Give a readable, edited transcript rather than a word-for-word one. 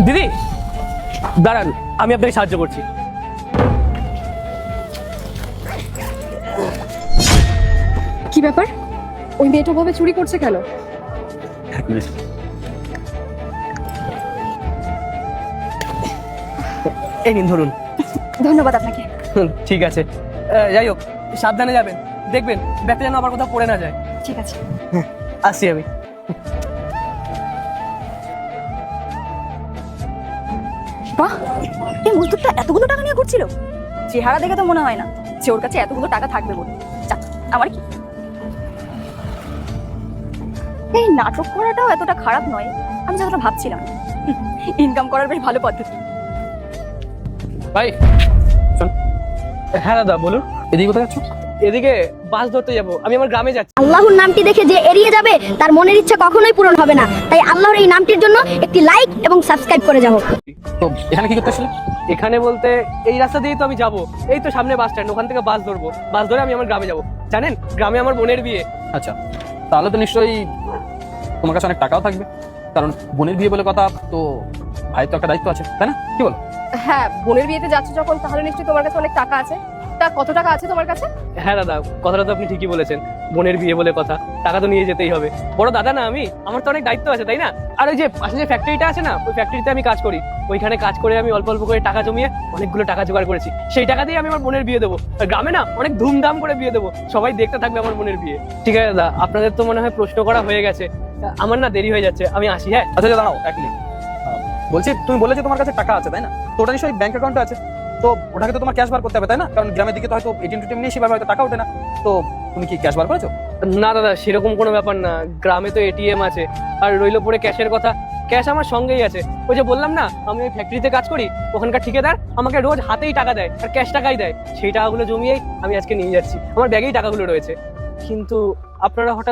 দিদি দাঁড়ান, আমি আপনাকে সাহায্য করছি। কি ব্যাপার, ওই মেয়েটা ভাবে চুরি করছে কেন? এক মিনিট। এই নিন ধরুন। ধন্যবাদ আপনাকে। ঠিক আছে, যাই হোক সাবধানে যাবেন, দেখবেন ব্যাগটা যেন আবার কোথাও পড়ে না যায়। ঠিক আছে। আসছি আমি। বাহ, এই মজদুরটা এতগুলো টাকা নিয়ে ঘুরছিল। চেহারা দেখে তো মনে হয় না যে ওর কাছে এতগুলো টাকা থাকবে বলে। যাক, আমার কি এই নাটক করাটাও এতটা খারাপ নয় আমি যতটা ভাবছিলাম। ইনকাম করার বেশ ভালো পদ্ধতি। ভাই শোন। হ্যাঁ দাদা বলুন, এদিকে কোথায় যাচ্ছ? এদিকে বাস ধরতে যাবো, আমি আমার গ্রামে যাচ্ছি। আল্লাহর নামটি দেখে যে এড়িয়ে যাবে তার মনের ইচ্ছা কখনোই পূরণ হবে না। তাই আল্লাহর এই নামটির জন্য একটি লাইক এবং সাবস্ক্রাইব করে যাও। তো এখানে কি করতে আসলে? এখানে বলতে এই রাস্তা দিয়েই তো আমি যাবো, এই তো সামনে বাস স্ট্যান্ড, ওখান থেকে বাস ধরবো, বাস ধরে আমি আমার গ্রামে যাবো। জানেন গ্রামে আমার বোনের বিয়ে। আচ্ছা, তাহলে তো নিশ্চয়ই তোমার কাছে অনেক টাকাও থাকবে, কারণ বোনের বিয়ে বলে কথা, তো ভাইয়ের তো একটা দায়িত্ব আছে, তাই না? কি বল? হ্যাঁ, বোনের বিয়েতে যাচ্ছ যখন তাহলে নিশ্চয়ই তোমার কাছে অনেক টাকা আছে। তা কত টাকা আছে তোমার কাছে? হ্যাঁ দাদা, কথাটা তো আপনি ঠিকই বলেছেন, বোনের বিয়ে বলে কথা, টাকা তো নিয়ে যেতেই হবে। বড় দাদা না আমি, আমার তো অনেক দায়িত্ব আছে, তাই না? আর ওই যে পাশে যে ফ্যাক্টরিটা আছে না, ওই ফ্যাক্টরিতে আমি কাজ করি, ওইখানে কাজ করে আমি অল্প অল্প করে টাকা জমিয়ে অনেকগুলো টাকা জোগাড় করেছি। সেই টাকা দিয়ে আমি আমার বোনের বিয়ে দেবো। আর গ্রামে না অনেক ধুমধাম করে বিয়ে দেবো, সবাই দেখতে থাকবে আমার বোনের বিয়ে। ঠিক আছে দাদা, আপনাদের তো মনে হয় প্রশ্ন করা হয়ে গেছে, আমার না দেরি হয়ে যাচ্ছে, আমি আসি। হ্যাঁ আচ্ছা দাঁড়াও এক মিনিট। বলছি, তুমি বললে যে তোমার কাছে টাকা আছে, তাই না? তো ওটা নিশ্চয়ই ব্যাংক অ্যাকাউন্টে আছে, তো ওটাকে তো তোমার ক্যাশ বার করতে হবে, তাই না? কারণ গ্রামের দিকে তো হয়তো এটিএম টিএম নিয়ে সেভাবে হয়তো টাকা ওঠে না। তো তুমি কি ক্যাশ বার করেছো? না দাদা, সেরকম কোনো ব্যাপার না, গ্রামে তো এটিএম আছে। আর রইলো পরে ক্যাশের কথা, ক্যাশ আমার সঙ্গেই আছে। ওই যে বললাম না আমি ওই ফ্যাক্টরিতে কাজ করি, ওখানকার ঠিকাদার আমাকে রোজ হাতেই টাকা দেয় আর ক্যাশ টাকাই দেয়। সেই টাকাগুলো জমিয়েই আমি আজকে নিয়ে যাচ্ছি, আমার ব্যাগেই টাকাগুলো রয়েছে। কিন্তু আপনারা হঠাৎ